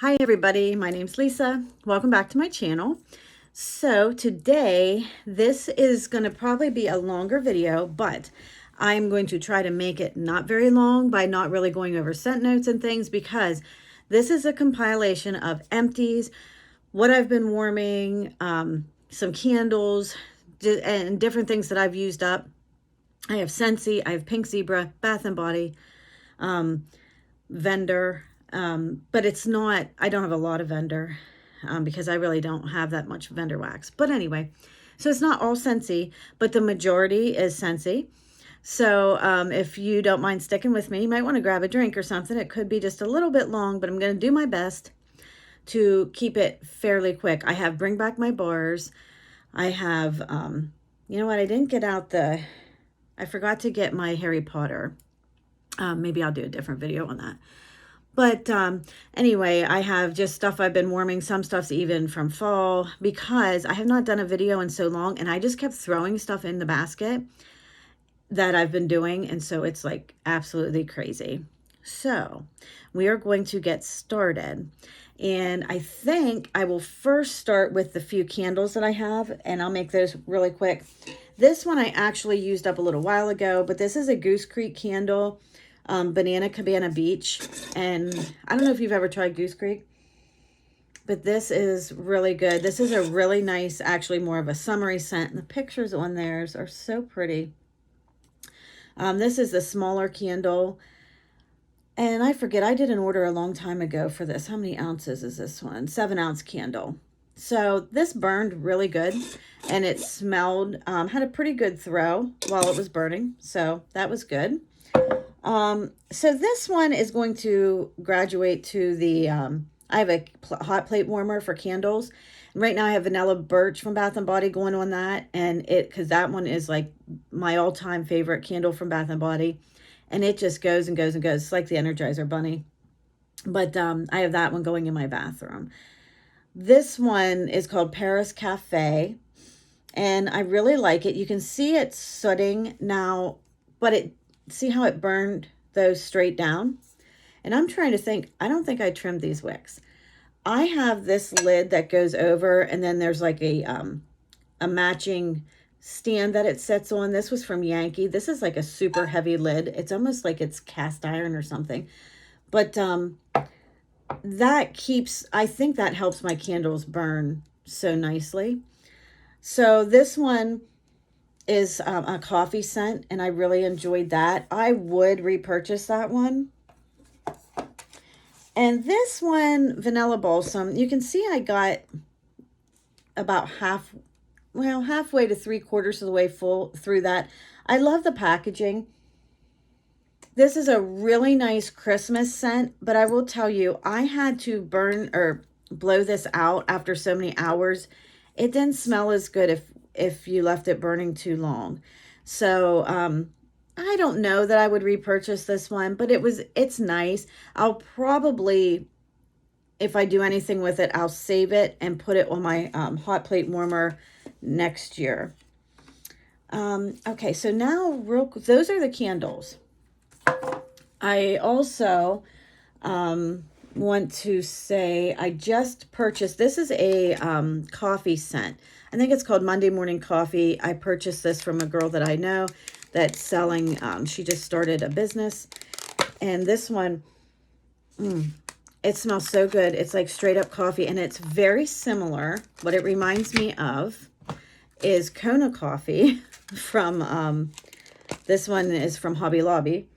Hi everybody, my name's Lisa. Welcome back to my channel. So today, this is going to probably be a longer video, but I'm going to try to make it not very long by not really going over scent notes and things, because this is a compilation of empties, what I've been warming, some candles, and different things that I've used up. I have Scentsy, I have Pink Zebra, Bath and Body, Vendor, but it's not, I don't have a lot of Vendor because I really don't have that much Vendor wax. But anyway, so it's not all Scentsy, but the majority is Scentsy. So if you don't mind sticking with me, you might want to grab a drink or something. It could be just a little bit long, but I'm going to do my best to keep it fairly quick. I have Bring Back My Bars. I have, you know what, I didn't get out I forgot to get my Harry Potter. Maybe I'll do a different video on that. But anyway, I have just stuff I've been warming. Some stuff's even from fall, because I have not done a video in so long, and I just kept throwing stuff in the basket that I've been doing, and so it's like absolutely crazy. So we are going to get started, and I think I will first start with the few candles that I have, and I'll make those really quick. This one I actually used up a little while ago, but this is a Goose Creek candle, Banana Cabana Beach. And I don't know if you've ever tried Goose Creek, but this is really good. This is a really nice, actually more of a summery scent. And the pictures on theirs are so pretty. This is the smaller candle. And I forget, I did an order a long time ago for this. How many ounces is this one? 7-ounce candle. So this burned really good, and it smelled, had a pretty good throw while it was burning. So that was good. So this one is going to graduate to the, I have a hot plate warmer for candles. And right now I have Vanilla Birch from Bath & Body going on that. And because that one is like my all-time favorite candle from Bath & Body. And it just goes and goes and goes. It's like the Energizer Bunny. But I have that one going in my bathroom. This one is called Paris Cafe, and I really like it. You can see it sooting now, but see how it burned those straight down? And I'm trying to think, I don't think I trimmed these wicks. I have this lid that goes over, and then there's like a matching stand that it sits on. This was from Yankee. This is like a super heavy lid. It's almost like it's cast iron or something. But that keeps, I think that helps my candles burn so nicely. So this one is a coffee scent, and I really enjoyed that. I would repurchase that one. And this one, Vanilla Balsam, you can see I got about halfway to 3/4 of the way full through that. I love the packaging. This is a really nice Christmas scent, but I will tell you, I had to burn or blow this out after so many hours. It didn't smell as good if you left it burning too long. So I don't know that I would repurchase this one, but it's nice. I'll probably, if I do anything with it, I'll save it and put it on my hot plate warmer next year. Okay, so now those are the candles. I also want to say I just purchased, this is a coffee scent. I think it's called Monday Morning Coffee. I purchased this from a girl that I know that's selling, she just started a business. And this one, it smells so good. It's like straight up coffee, and it's very similar. What it reminds me of is Kona coffee from, this one is from Hobby Lobby.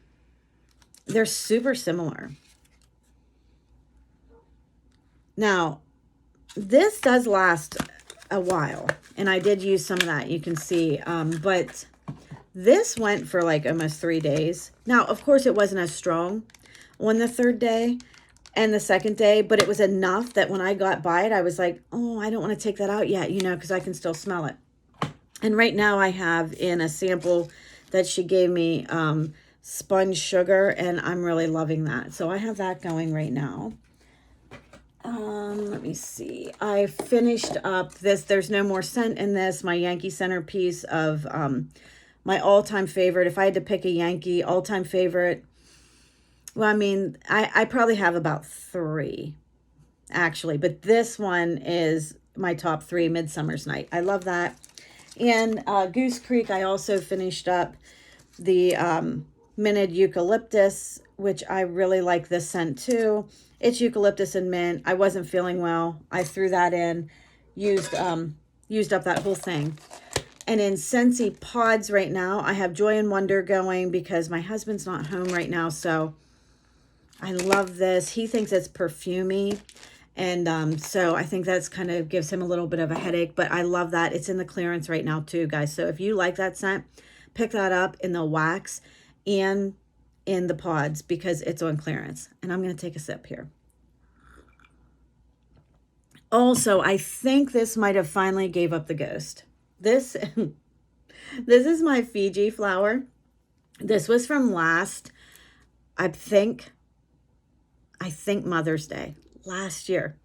They're super similar. Now, this does last a while, and I did use some of that, you can see, but this went for like almost 3 days. Now, of course, it wasn't as strong on the third day and the second day, but it was enough that when I got by it, I was like, oh, I don't want to take that out yet, because I can still smell it. And right now I have in a sample that she gave me, sponge sugar, and I'm really loving that. So I have that going right now. Let me see. I finished up this. There's no more scent in this. My Yankee centerpiece of my all-time favorite. If I had to pick a Yankee all-time favorite, well, I mean, I probably have about 3. actually. But this one is my top 3, Midsummer's Night. I love that. And Goose Creek, I also finished up the minted eucalyptus, which I really like this scent too. It's eucalyptus and mint. I wasn't feeling well. I threw that in, used up that whole thing. And in Scentsy pods right now, I have Joy and Wonder going because my husband's not home right now. So I love this. He thinks it's perfumey. And so I think that's kind of gives him a little bit of a headache. But I love that. It's in the clearance right now too, guys. So if you like that scent, pick that up in the wax and in the pods because it's on clearance. And I'm going to take a sip here. Also, I think this might have finally gave up the ghost. This is my Fiji flower. This was from last, I think Mother's Day last year.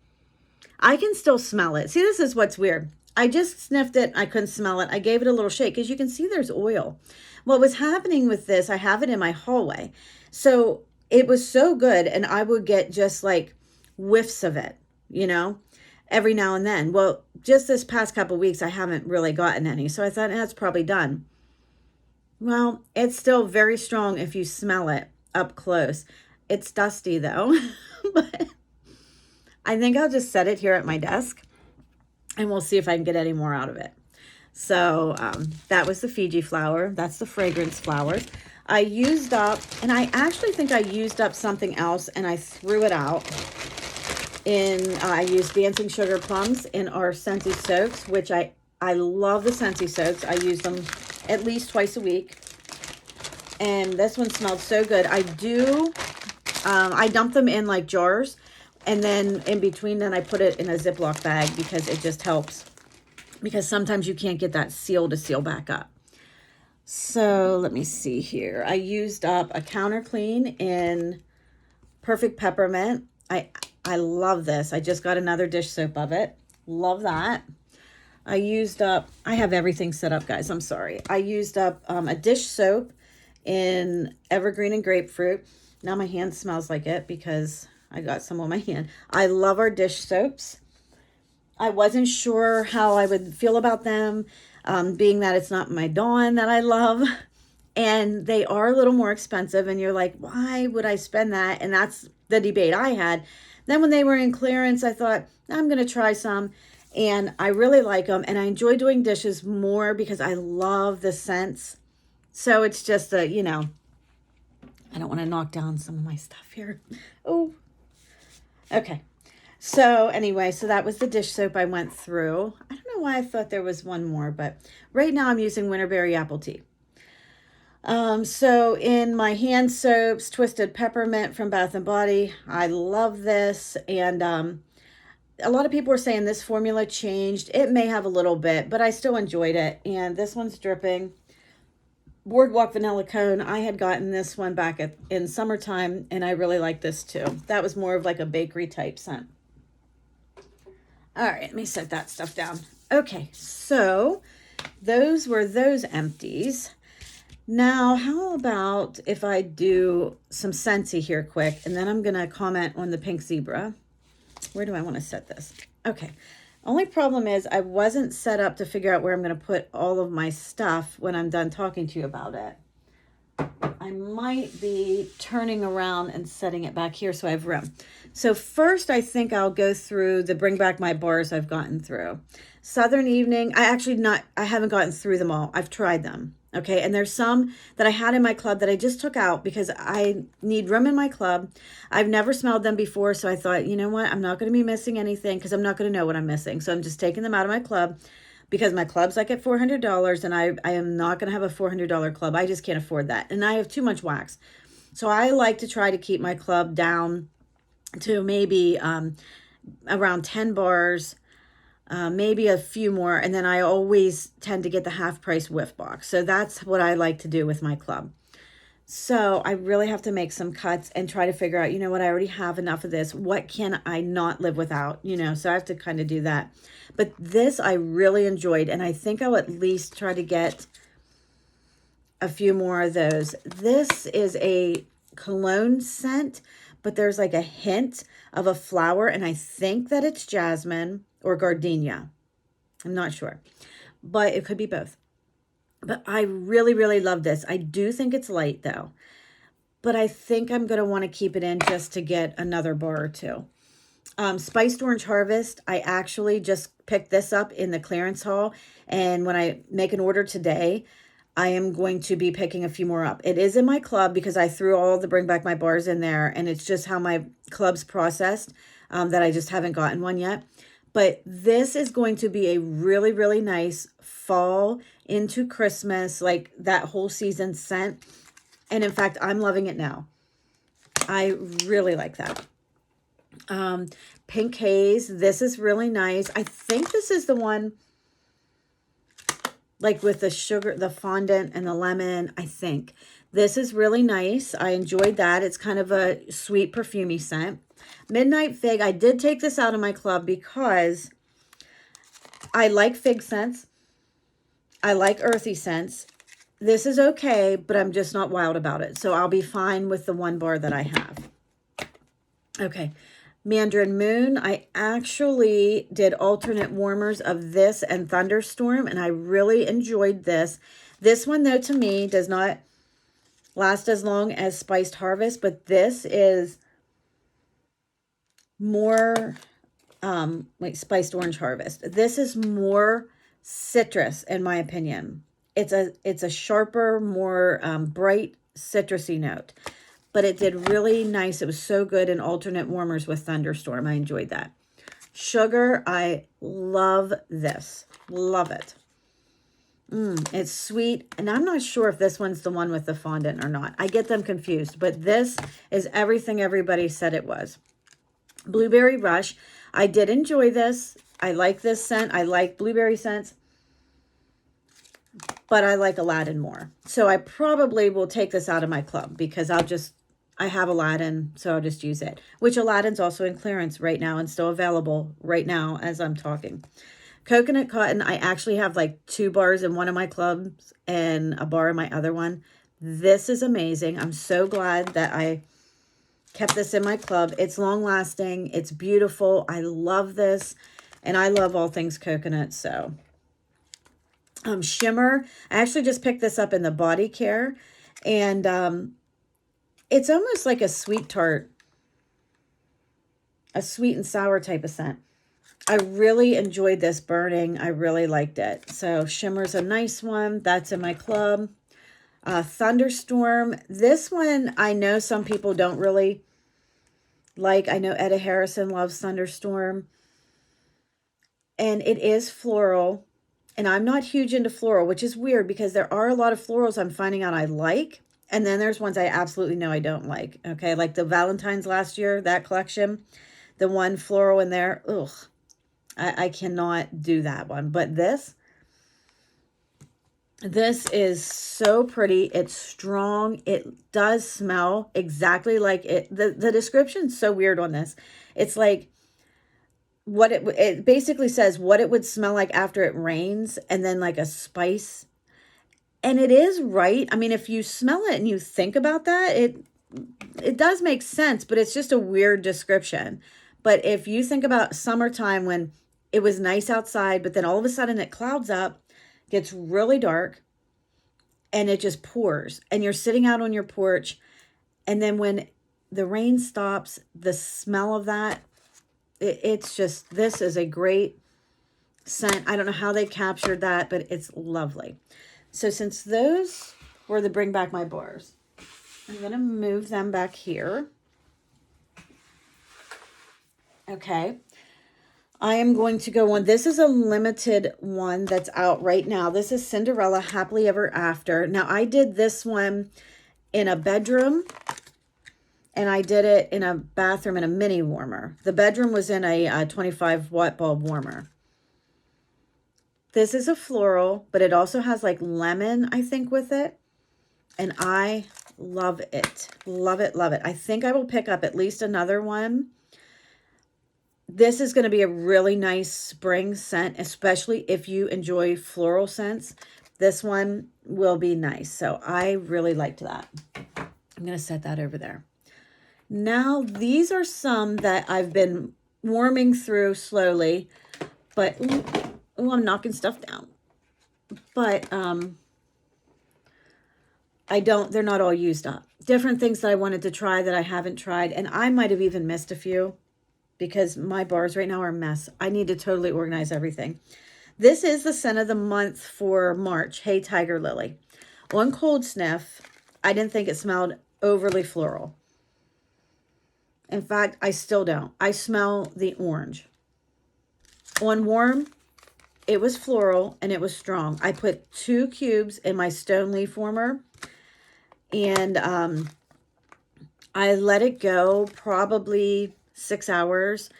I can still smell it. See, this is what's weird. I just sniffed it. I couldn't smell it. I gave it a little shake because you can see there's oil. What was happening with this, I have it in my hallway. So it was so good. And I would get just like whiffs of it, you know, every now and then. Well, just this past couple of weeks, I haven't really gotten any. So I thought, that's probably done. Well, it's still very strong if you smell it up close. It's dusty though. But I think I'll just set it here at my desk and we'll see if I can get any more out of it. So that was the Fiji flower. That's the fragrance flowers. I used up, and I actually think I used up something else and I threw it out. I used Dancing Sugar Plums in our Scentsy soaks, which I love the Scentsy soaks. I use them at least twice a week. And this one smelled so good. I dump them in like jars. And then in between, then I put it in a Ziploc bag because it just helps. Because sometimes you can't get that seal to seal back up. So let me see here. I used up a counter clean in Perfect Peppermint. I love this. I just got another dish soap of it. Love that. I used up, I have everything set up, guys. I'm sorry. I used up a dish soap in Evergreen and Grapefruit. Now my hand smells like it because I got some on my hand. I love our dish soaps. I wasn't sure how I would feel about them, being that it's not my Dawn that I love. And they are a little more expensive. And you're like, why would I spend that? And that's the debate I had. Then when they were in clearance, I thought, I'm going to try some. And I really like them. And I enjoy doing dishes more because I love the scents. So it's just a, you know, I don't want to knock down some of my stuff here. Oh, okay. So anyway, so that was the dish soap I went through. I don't know why I thought there was one more, but right now I'm using Winterberry Apple Tea. So in my hand soaps, Twisted Peppermint from Bath & Body. I love this. And a lot of people are saying this formula changed. It may have a little bit, but I still enjoyed it. And this one's dripping. Boardwalk Vanilla Cone. I had gotten this one back in summertime, and I really like this too. That was more of like a bakery type scent. All right, let me set that stuff down. Okay, so those were those empties. Now, how about if I do some Scentsy here quick, and then I'm going to comment on the Pink Zebra. Where do I want to set this? Okay. Only problem is I wasn't set up to figure out where I'm going to put all of my stuff when I'm done talking to you about it. I might be turning around and setting it back here so I have room. So first, I think I'll go through the Bring Back My Bars I've gotten through. Southern Evening, I haven't gotten through them all. I've tried them. Okay, and there's some that I had in my club that I just took out because I need room in my club. I've never smelled them before, so I thought, you know what? I'm not going to be missing anything because I'm not going to know what I'm missing. So I'm just taking them out of my club because my club's like at $400, and I am not going to have a $400 club. I just can't afford that, and I have too much wax. So I like to try to keep my club down to maybe around 10 bars, maybe a few more, and then I always tend to get the half price whiff box. So that's what I like to do with my club. So I really have to make some cuts and try to figure out, you know what, I already have enough of this. What can I not live without? You know, so I have to kind of do that. But this I really enjoyed, and I think I'll at least try to get a few more of those. This is a cologne scent, but there's like a hint of a flower, and I think that it's jasmine or gardenia. I'm not sure, but it could be both. But I really, really love this. I do think it's light though, but I think I'm going to want to keep it in just to get another bar or two. Spiced Orange Harvest, I actually just picked this up in the clearance haul. And when I make an order today, I am going to be picking a few more up. It is in my club because I threw all the Bring Back My Bars in there. And it's just how my club's processed that I just haven't gotten one yet. But this is going to be a really, really nice fall into Christmas, like that whole season scent. And in fact, I'm loving it now. I really like that. Pink Haze. This is really nice. I think this is the one like with the sugar, the fondant and the lemon. I think this is really nice. I enjoyed that. It's kind of a sweet perfumey scent. Midnight Fig. I did take this out of my club because I like fig scents. I like earthy scents. This is okay, but I'm just not wild about it. So I'll be fine with the one bar that I have. Okay. Mandarin Moon, I actually did alternate warmers of this and Thunderstorm, and I really enjoyed this. This one, though, to me, does not last as long as Spiced Harvest, but this is more, like Spiced Orange Harvest. This is more citrus, in my opinion. It's a sharper, more bright citrusy note. But it did really nice. It was so good in alternate warmers with Thunderstorm. I enjoyed that. Sugar, I love this. Love it. It's sweet. And I'm not sure if this one's the one with the fondant or not. I get them confused. But this is everything everybody said it was. Blueberry Rush. I did enjoy this. I like this scent. I like blueberry scents. But I like Aladdin more. So I probably will take this out of my club because I have Aladdin, so I'll just use it. Which Aladdin's also in clearance right now and still available right now as I'm talking. Coconut Cotton, I actually have like 2 bars in one of my clubs and a bar in my other one. This is amazing. I'm so glad that I kept this in my club. It's long lasting. It's beautiful. I love this. And I love all things coconut, so. Shimmer, I actually just picked this up in the body care. And it's almost like a sweet tart, a sweet and sour type of scent. I really enjoyed this burning. I really liked it. So Shimmer's a nice one. That's in my club. Thunderstorm. This one, I know some people don't really like. I know Etta Harrison loves Thunderstorm. And it is floral. And I'm not huge into floral, which is weird because there are a lot of florals I'm finding out I like. And then there's ones I absolutely know I don't like. Okay, like the Valentine's last year, that collection. The one floral in there. Ugh. I cannot do that one. But this is so pretty. It's strong. It does smell exactly like it. The description's so weird on this. It's like what it basically says what it would smell like after it rains and then like a spice. And it is right. I mean, if you smell it and you think about that, it does make sense, but it's just a weird description. But if you think about summertime when it was nice outside, but then all of a sudden it clouds up, gets really dark, and it just pours. And you're sitting out on your porch, and then when the rain stops, the smell of that, it's just, this is a great scent. I don't know how they captured that, but it's lovely. So since those were the Bring Back My Bars, I'm going to move them back here. Okay. I am going to go on. This is a limited one that's out right now. This is Cinderella Happily Ever After. Now, I did this one in a bedroom, and I did it in a bathroom in a mini warmer. The bedroom was in a 25-watt bulb warmer. This is a floral, but it also has like lemon, I think, with it. And I love it. Love it, love it. I think I will pick up at least another one. This is going to be a really nice spring scent, especially if you enjoy floral scents. This one will be nice. So I really liked that. I'm going to set that over there. Now, these are some that I've been warming through slowly, but, oh, I'm knocking stuff down. But, they're not all used up. Different things that I wanted to try that I haven't tried, and I might have even missed a few because my bars right now are a mess. I need to totally organize everything. This is the scent of the month for March, Hey Tiger Lily. On cold sniff, I didn't think it smelled overly floral. In fact, I still don't. I smell the orange. On warm, it was floral and it was strong. I put 2 cubes in my stone leaf warmer, and I let it go probably 6 hours,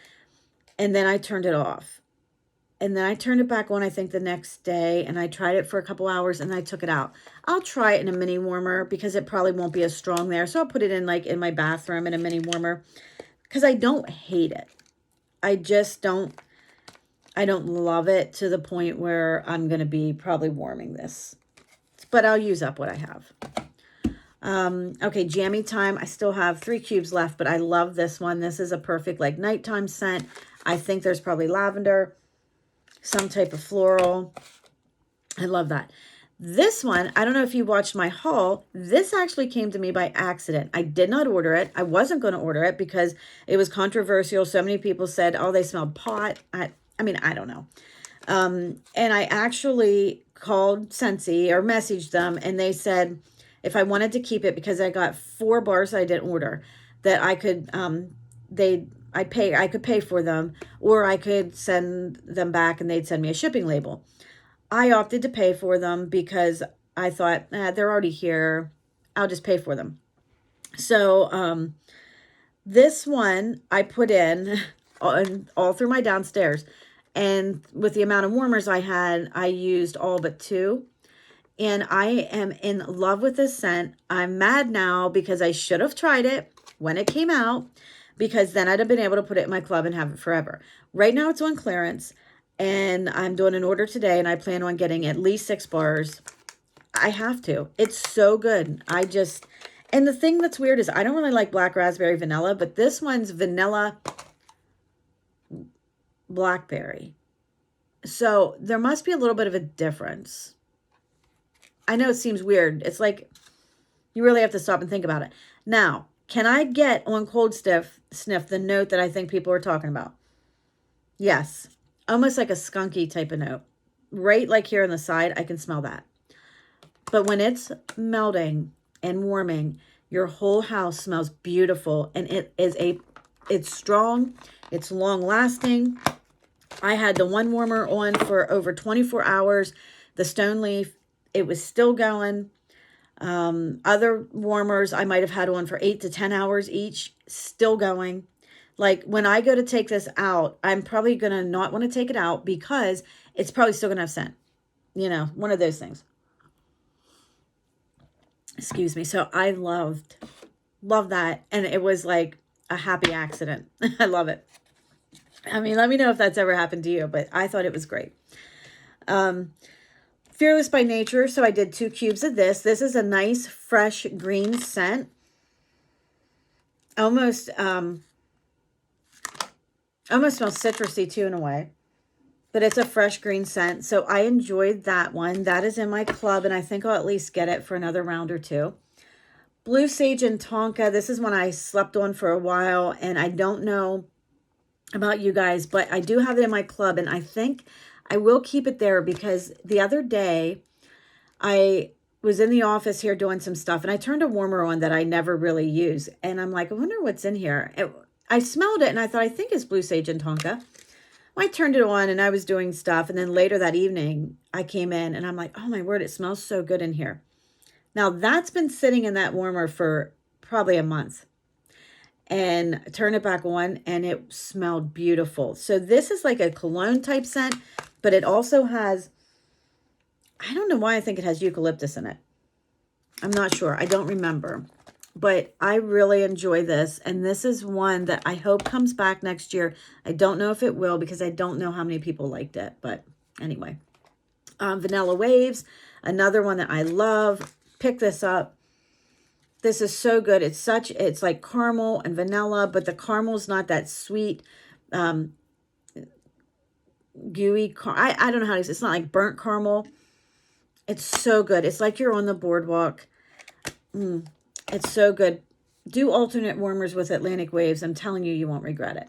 and then I turned it off. And then I turned it back on, I think, the next day, and I tried it for a couple hours, and I took it out. I'll try it in a mini warmer because it probably won't be as strong there. So I'll put it in, like, in my bathroom in a mini warmer because I don't hate it. I just don't, I don't love it to the point where I'm going to be probably warming this. But I'll use up what I have. Okay, Jammy Time. I still have 3 cubes left, but I love this one. This is a perfect, like, nighttime scent. I think there's probably lavender, some type of floral. I love that. This one, I don't know if you watched my haul. This actually came to me by accident. I did not order it. I wasn't going to order it because it was controversial. So many people said, oh, they smell pot. I mean, I don't know. And I actually called Scentsy or messaged them, and they said if I wanted to keep it because I got 4 bars I didn't order, that I could I could pay for them, or I could send them back and they'd send me a shipping label. I opted to pay for them because I thought, they're already here. I'll just pay for them. So this one I put in all through my downstairs. And with the amount of warmers I had, I used all but 2. And I am in love with this scent. I'm mad now because I should have tried it when it came out, because then I'd have been able to put it in my club and have it forever. Right now it's on clearance, and I'm doing an order today, and I plan on getting at least 6 bars. I have to. It's so good. And the thing that's weird is I don't really like black raspberry vanilla, but this one's vanilla blackberry. So there must be a little bit of a difference. I know it seems weird. It's like you really have to stop and think about it. Now, can I get on cold sniff the note that I think people are talking about? Yes. Almost like a skunky type of note. Right like here on the side, I can smell that. But when it's melting and warming, your whole house smells beautiful. And it's strong. It's long lasting. I had the one warmer on for over 24 hours. The stone leaf, it was still going. Other warmers I might have had on for 8 to 10 hours each, still going. Like when I go to take this out, I'm probably going to not want to take it out because it's probably still going to have scent. You know, one of those things. Excuse me. So I love that. And it was like a happy accident. I love it. I mean, let me know if that's ever happened to you, but I thought it was great. Fearless by Nature. So I did 2 cubes of this. This is a nice, fresh green scent. Almost smells citrusy too in a way. But it's a fresh green scent. So I enjoyed that one. That is in my club, and I think I'll at least get it for another round or 2. Blue Sage and Tonka. This is one I slept on for a while, and I don't know about you guys, but I do have it in my club, and I think I will keep it there because the other day I was in the office here doing some stuff, and I turned a warmer on that I never really use, and I'm like, I wonder what's in here. I smelled it, and I thought, I think it's Blue Sage and Tonka. I turned it on, and I was doing stuff, and then later that evening I came in, and I'm like, oh my word, it smells so good in here. Now that's been sitting in that warmer for probably a month. And turn it back on, and it smelled beautiful. So this is like a cologne type scent, but it also has, I don't know why I think it has eucalyptus in it. I'm not sure. I don't remember. But I really enjoy this, and this is one that I hope comes back next year. I don't know if it will because I don't know how many people liked it, but anyway. Vanilla Waves, another one that I love. Pick this up. This is so good. It's like caramel and vanilla, but the caramel's not that sweet, gooey. I don't know how to say it. It's not like burnt caramel. It's so good. It's like you're on the boardwalk. It's so good. Do alternate warmers with Atlantic Waves. I'm telling you, you won't regret it.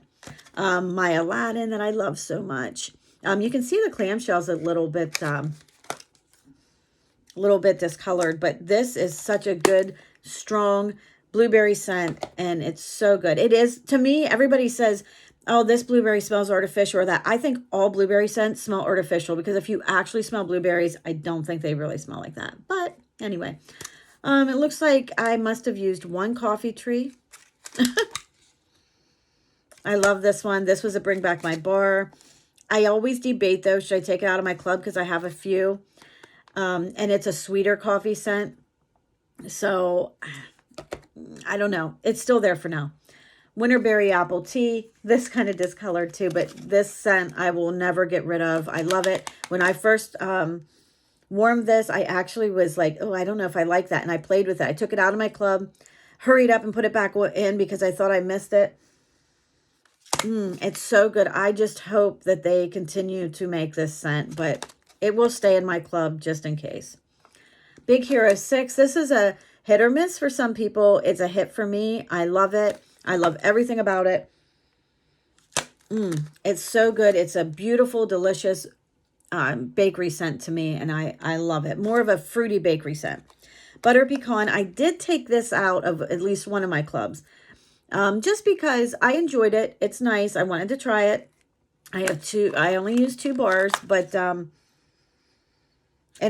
My Aladdin that I love so much. You can see the clamshells a little bit discolored, but this is such a good, strong blueberry scent, and it's so good. It is, to me, everybody says, oh, this blueberry smells artificial or that. I think all blueberry scents smell artificial, because if you actually smell blueberries, I don't think they really smell like that. But anyway, it looks like I must have used one coffee tree. I love this one. This was a Bring Back My Bar. I always debate though, should I take it out of my club, because I have a few. And it's a sweeter coffee scent. So I don't know. It's still there for now. Winterberry Apple Tea. This kind of discolored too, but this scent I will never get rid of. I love it. When I first warmed this, I actually was like, oh, I don't know if I like that. And I played with it. I took it out of my club, hurried up and put it back in because I thought I missed it. It's so good. I just hope that they continue to make this scent, but it will stay in my club just in case. Big Hero 6. This is a hit or miss for some people. It's a hit for me. I love it. I love everything about it. It's so good. It's a beautiful, delicious bakery scent to me, and I love it. More of a fruity bakery scent. Butter Pecan. I did take this out of at least one of my clubs. Just because I enjoyed it. It's nice. I wanted to try it. I only used 2 bars, but, and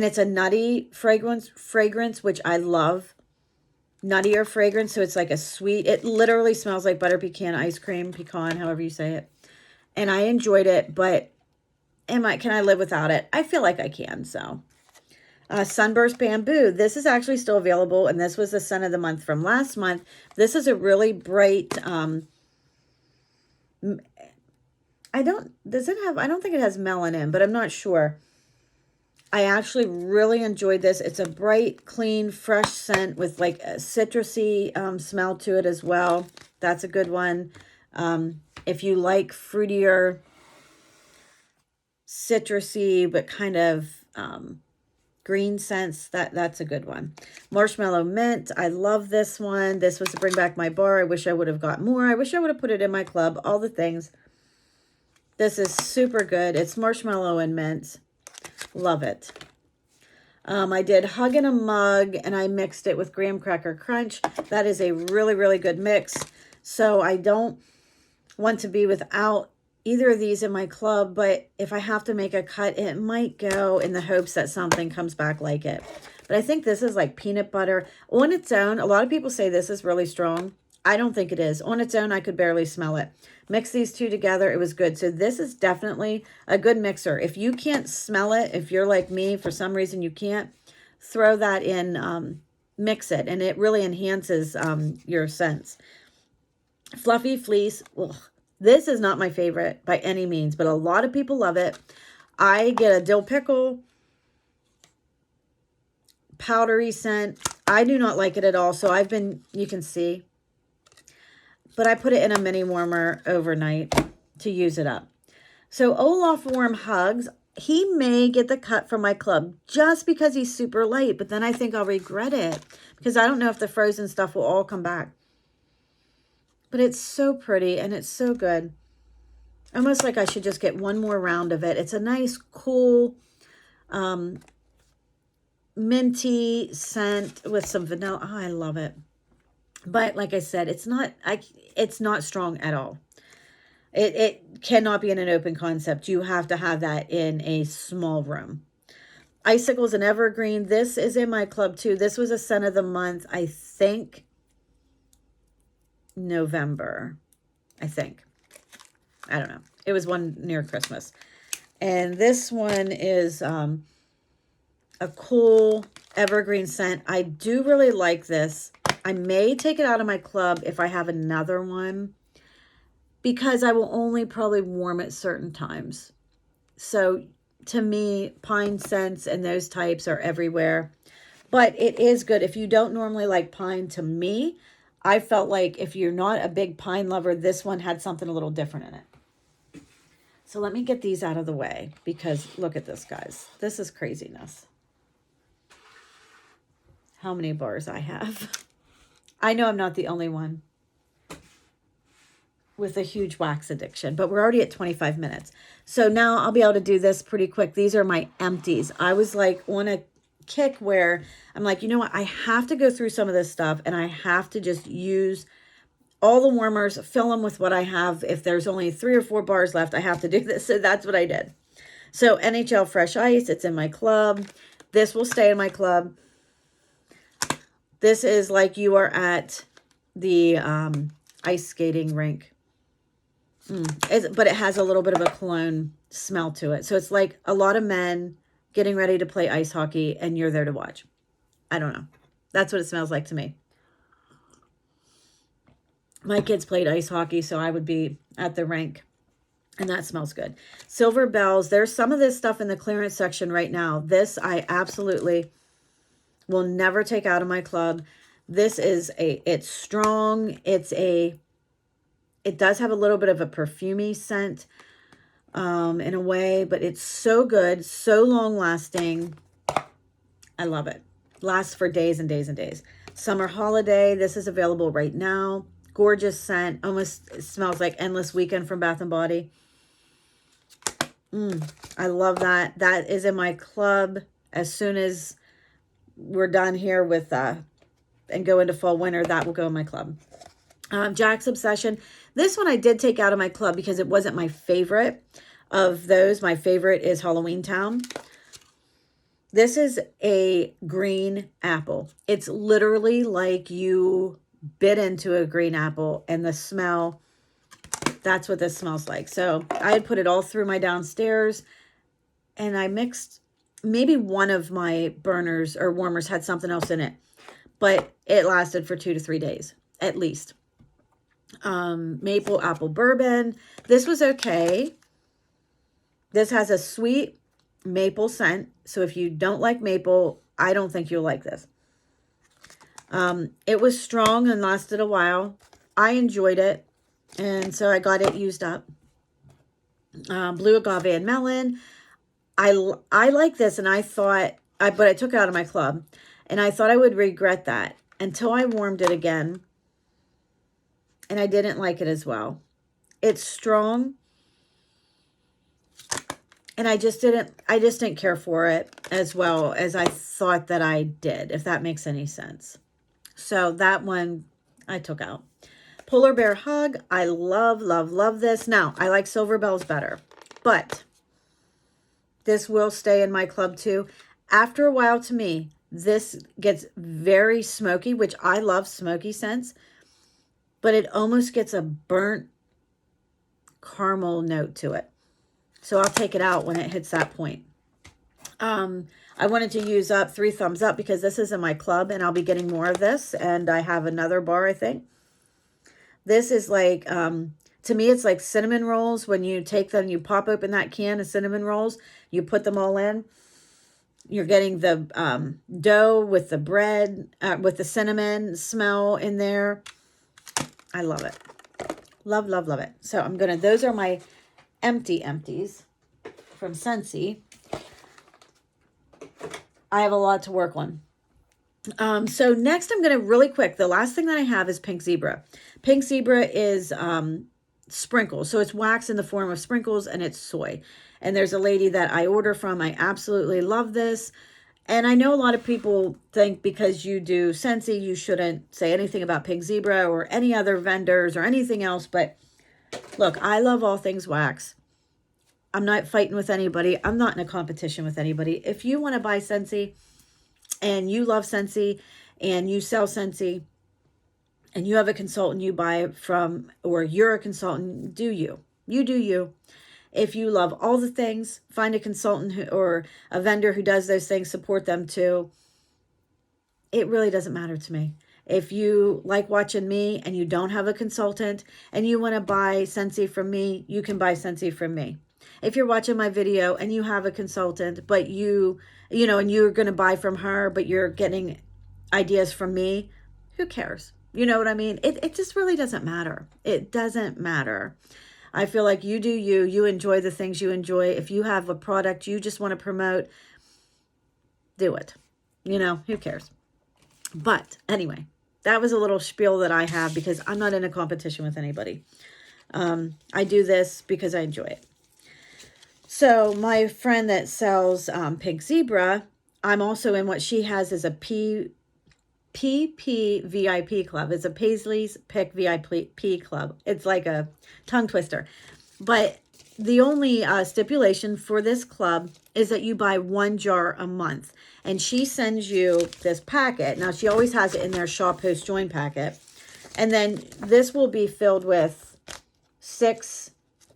it's a nutty fragrance, which I love. Nuttier fragrance. So it's like a sweet, it literally smells like butter pecan ice cream, pecan, however you say it. And I enjoyed it, but can I live without it? I feel like I can. So, Sunburst Bamboo. This is actually still available, and this was the scent of the month from last month. This is a really bright, I don't think it has melon in, but I'm not sure. I actually really enjoyed this. It's a bright, clean, fresh scent with like a citrusy smell to it as well. That's a good one. If you like fruitier, citrusy, but kind of green scents, that's a good one. Marshmallow Mint. I love this one. This was to Bring Back My Bar. I wish I would have got more. I wish I would have put it in my club. All the things. This is super good. It's marshmallow and mint. Love it. I did Hug in a Mug, and I mixed it with Graham Cracker Crunch. That is a really, really good mix. So I don't want to be without either of these in my club, but if I have to make a cut, it might go in the hopes that something comes back like it. But I think this is like peanut butter. On its own, a lot of people say this is really strong. I don't think it is. On its own, I could barely smell it. Mix these two together, it was good. So this is definitely a good mixer. If you can't smell it, if you're like me, for some reason you can't, throw that in, mix it, and it really enhances your scents. Fluffy Fleece. Ugh. This is not my favorite by any means, but a lot of people love it. I get a dill pickle, powdery scent. I do not like it at all. So you can see, but I put it in a mini warmer overnight to use it up. So Olaf Warm Hugs. He may get the cut from my club just because he's super light, but then I think I'll regret it because I don't know if the frozen stuff will all come back. But it's so pretty and it's so good. Almost like I should just get one more round of it. It's a nice, cool, minty scent with some vanilla. Oh, I love it. But like I said, it's not strong at all. It cannot be in an open concept. You have to have that in a small room. Icicles and Evergreen. This is in my club too. This was a scent of the month, I think. November, I think. I don't know. It was one near Christmas. And this one is a cool evergreen scent. I do really like this. I may take it out of my club if I have another one because I will only probably warm it certain times. So to me, pine scents and those types are everywhere. But it is good. If you don't normally like pine, to me, I felt like if you're not a big pine lover, this one had something a little different in it. So let me get these out of the way because look at this, guys. This is craziness. How many bars I have. I know I'm not the only one with a huge wax addiction, but we're already at 25 minutes. So now I'll be able to do this pretty quick. These are my empties. I was like on a kick where I'm like, you know what? I have to go through some of this stuff and I have to just use all the warmers, fill them with what I have. If there's only 3 or 4 bars left, I have to do this. So that's what I did. So NHL Fresh Ice, it's in my club. This will stay in my club. This is like you are at the ice skating rink. But it has a little bit of a cologne smell to it. So it's like a lot of men getting ready to play ice hockey and you're there to watch. I don't know. That's what it smells like to me. My kids played ice hockey, so I would be at the rink. And that smells good. Silver Bells. There's some of this stuff in the clearance section right now. This I absolutely will never take out of my club. This is it's strong. It does have a little bit of a perfumey scent in a way, but it's so good, so long lasting. I love it. Lasts for days and days and days. Summer Holiday. This is available right now. Gorgeous scent. Almost smells like Endless Weekend from Bath & Body. I love that. That is in my club as soon as we're done here with and go into fall winter. That will go in my club. Jack's Obsession. This one I did take out of my club because it wasn't my favorite of those. My favorite is Halloween Town. This is a green apple. It's literally like you bit into a green apple and the smell, that's what this smells like. So I had put it all through my downstairs and I mixed, maybe one of my burners or warmers had something else in it, but it lasted for 2 to 3 days at least. Maple Apple Bourbon. This was okay. This has a sweet maple scent. So if you don't like maple, I don't think you'll like this. It was strong and lasted a while. I enjoyed it. And so I got it used up. Blue Agave and Melon. I like this and I thought, but I took it out of my club and I thought I would regret that until I warmed it again. And I didn't like it as well. It's strong. And I just didn't care for it as well as I thought that I did, if that makes any sense. So that one I took out. Polar Bear Hug. I love, love, love this. Now, I like Silver Bells better, but this will stay in my club too. After a while, to me, this gets very smoky, which I love smoky scents, but it almost gets a burnt caramel note to it. So I'll take it out when it hits that point. I wanted to use up 3 thumbs up because this is in my club and I'll be getting more of this. And I have another bar, I think. This is like, to me, it's like cinnamon rolls. When you take them, you pop open that can of cinnamon rolls, you put them all in. You're getting the dough with the bread, with the cinnamon smell in there. I love it. Love, love, love it. So I'm going to, those are my empties from Scentsy. I have a lot to work on. So next I'm going to really quick, the last thing that I have is Pink Zebra. Pink Zebra is sprinkles. So it's wax in the form of sprinkles and it's soy. And there's a lady that I order from. I absolutely love this. And I know a lot of people think because you do Scentsy, you shouldn't say anything about Pink Zebra or any other vendors or anything else. But look, I love all things wax. I'm not fighting with anybody. I'm not in a competition with anybody. If you want to buy Scentsy and you love Scentsy and you sell Scentsy and you have a consultant you buy from, or you're a consultant, do you. You do you. If you love all the things, find a consultant or a vendor who does those things, support them too. It really doesn't matter to me. If you like watching me and you don't have a consultant and you want to buy Scentsy from me, you can buy Scentsy from me. if you're watching my video and you have a consultant, but and you're going to buy from her, but you're getting ideas from me, who cares? You know what I mean? It just really doesn't matter. It doesn't matter. I feel like you do you enjoy the things you enjoy. If you have a product you just want to promote, do it. Who cares? But anyway, that was a little spiel that I have because I'm not in a competition with anybody. I do this because I enjoy it. So my friend that sells Pink Zebra, I'm also in what she has is a PP VIP club. It's a Paisley's Pick VIP club. It's like a tongue twister. But the only stipulation for this club is that you buy 1 jar a month. And she sends you this packet. Now, she always has it in their shop post join packet. And then this will be filled with 6,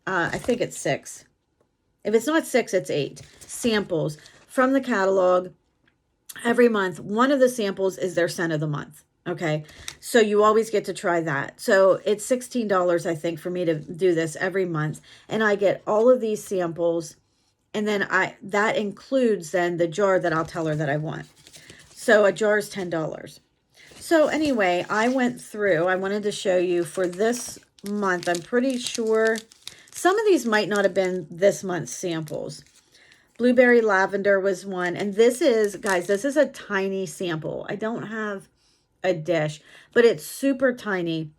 I think it's 6. If it's not 6, it's 8 samples from the catalog. Every month, one of the samples is their scent of the month. Okay, so you always get to try that. So it's $16, I think, for me to do this every month. And I get all of these samples. And then that includes then the jar that I'll tell her that I want. So a jar is $10. So anyway, I wanted to show you for this month. I'm pretty sure some of these might not have been this month's samples. Blueberry lavender was one. And this is, guys, this is a tiny sample. I don't have a dish, but it's super tiny.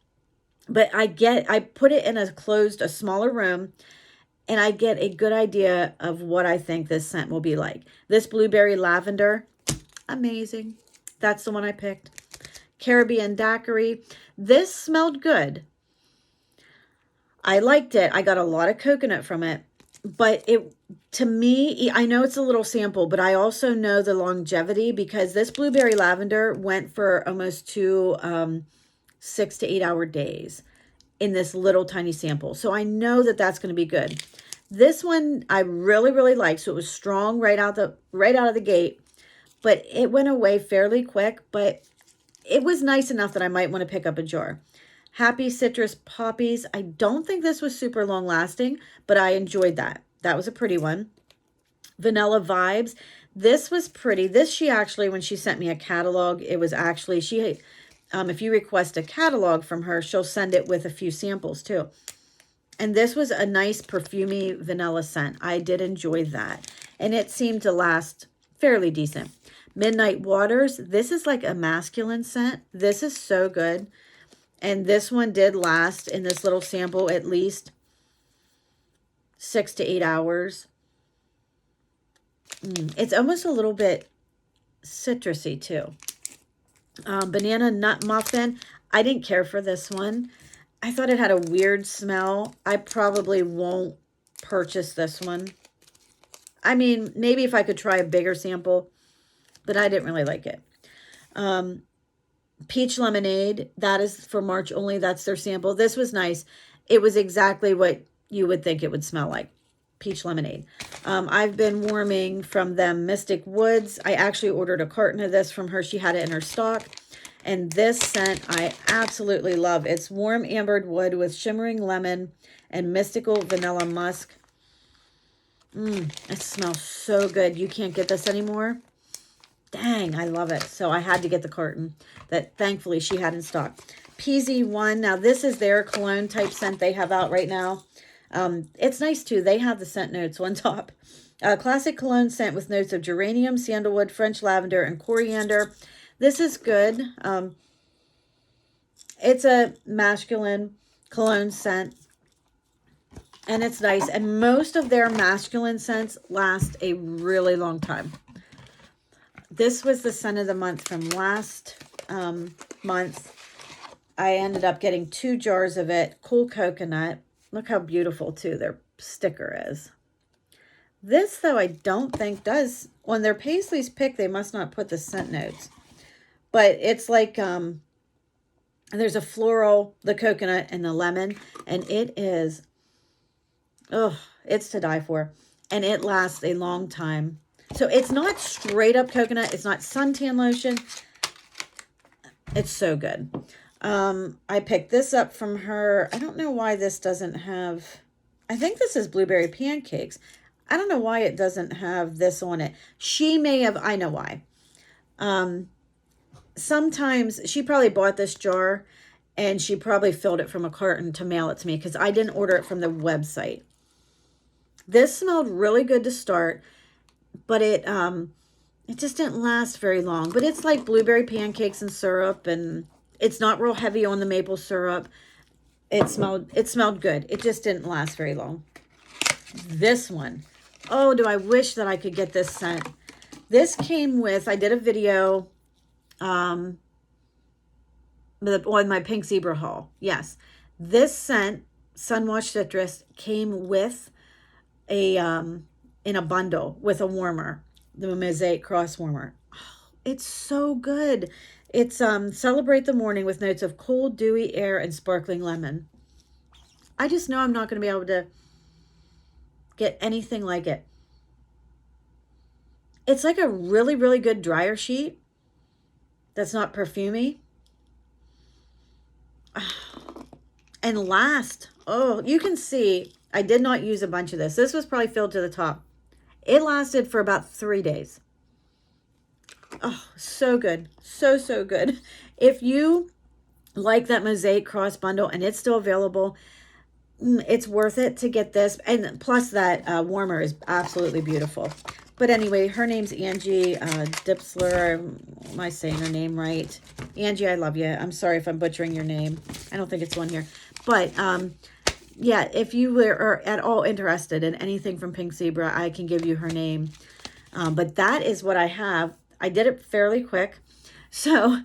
But I put it in a smaller room, and I get a good idea of what I think this scent will be like. This blueberry lavender, amazing. That's the one I picked. Caribbean Daiquiri. This smelled good. I liked it. I got a lot of coconut from it. But to me, I know it's a little sample, but I also know the longevity because this blueberry lavender went for almost 2 6 to 8 hour days in this little tiny sample. So I know that that's going to be good. This one I really, really liked. So it was strong right out of the gate, but it went away fairly quick, but it was nice enough that I might want to pick up a jar. Happy Citrus Poppies. I don't think this was super long lasting, but I enjoyed that. That was a pretty one. Vanilla Vibes. This was pretty. This she actually, when she sent me a catalog, it was actually, if you request a catalog from her, she'll send it with a few samples too. And this was a nice perfumey vanilla scent. I did enjoy that. And it seemed to last fairly decent. Midnight Waters. This is like a masculine scent. This is so good. And this one did last in this little sample at least 6 to 8 hours. It's almost a little bit citrusy too. Banana Nut Muffin. I didn't care for this one. I thought it had a weird smell. I probably won't purchase this one. I mean, maybe if I could try a bigger sample, but I didn't really like it. Peach Lemonade, that is for March only. That's their sample. This was nice. It was exactly what you would think it would smell like. Peach Lemonade. I've been warming from them Mystic Woods. I actually ordered a carton of this from her. She had it in her stock. And this scent I absolutely love. It's warm ambered wood with shimmering lemon and mystical vanilla musk. It smells so good. You can't get this anymore. Dang, I love it. So I had to get the carton that thankfully she had in stock. PZ1. Now this is their cologne type scent they have out right now. It's nice too. They have the scent notes on top. Classic cologne scent with notes of geranium, sandalwood, French lavender, and coriander. This is good. It's a masculine cologne scent. And it's nice. And most of their masculine scents last a really long time. This was the scent of the month from last month. I ended up getting 2 jars of it. Cool Coconut. Look how beautiful, too, their sticker is. This, though, I don't think does. On their Paisley's Pick, they must not put the scent notes. But it's like, there's a floral, the coconut, and the lemon. And it is, it's to die for. And it lasts a long time. So it's not straight up coconut. It's not suntan lotion. It's so good. I picked this up from her. I don't know why this doesn't have, I think this is blueberry pancakes. I don't know why it doesn't have this on it. She may have, I know why. Sometimes she probably bought this jar and she probably filled it from a carton to mail it to me because I didn't order it from the website. This smelled really good to start, but it just didn't last very long. But it's like blueberry pancakes and syrup, and it's not real heavy on the maple syrup. It smelled good. It just didn't last very long. This one. Oh, do I wish that I could get this scent. This came with, I did a video on my Pink Zebra haul. Yes. This scent, Sunwashed Citrus, came with a in a bundle with a warmer, the Mosaic Cross warmer. Oh, it's so good. It's Celebrate the Morning with notes of cool, dewy air and sparkling lemon. I just know I'm not going to be able to get anything like it. It's like a really, really good dryer sheet that's not perfumey. And last, oh, you can see I did not use a bunch of this. This was probably filled to the top. It lasted for about 3 days. Oh, so good. So, so good. If you like that Mosaic Cross bundle and it's still available, it's worth it to get this. And plus that warmer is absolutely beautiful. But anyway, her name's Angie Dipsler. Am I saying her name right? Angie, I love you. I'm sorry if I'm butchering your name. I don't think it's on here. But yeah, if you are at all interested in anything from Pink Zebra, I can give you her name. But that is what I have. I did it fairly quick. So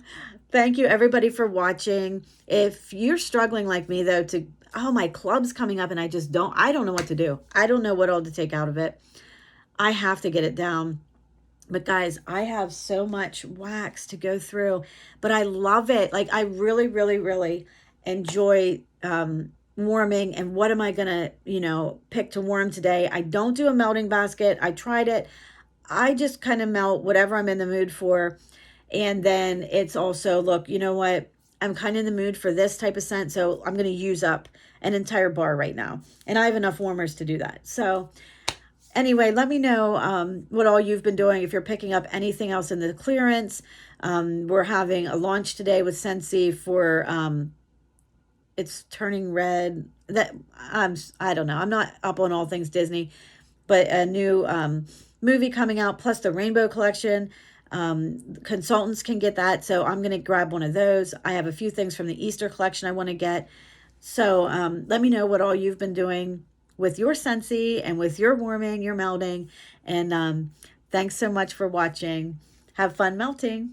thank you everybody for watching. If you're struggling like me though oh, my club's coming up and I don't know what to do. I don't know what all to take out of it. I have to get it down. But guys, I have so much wax to go through, but I love it. Like I really, really, really enjoy warming. And what am I going to, pick to warm today? I don't do a melting basket. I tried it. I just kind of melt whatever I'm in the mood for. And then it's also, look, you know what? I'm kind of in the mood for this type of scent. So I'm going to use up an entire bar right now. And I have enough warmers to do that. So anyway, let me know what all you've been doing. If you're picking up anything else in the clearance. We're having a launch today with Scentsy for It's Turning Red. That I don't know. I'm not up on all things Disney, but a new movie coming out, plus the Rainbow Collection. Consultants can get that, so I'm going to grab one of those. I have a few things from the Easter collection I want to get. So let me know what all you've been doing with your Scentsy and with your warming, your melting. And thanks so much for watching. Have fun melting.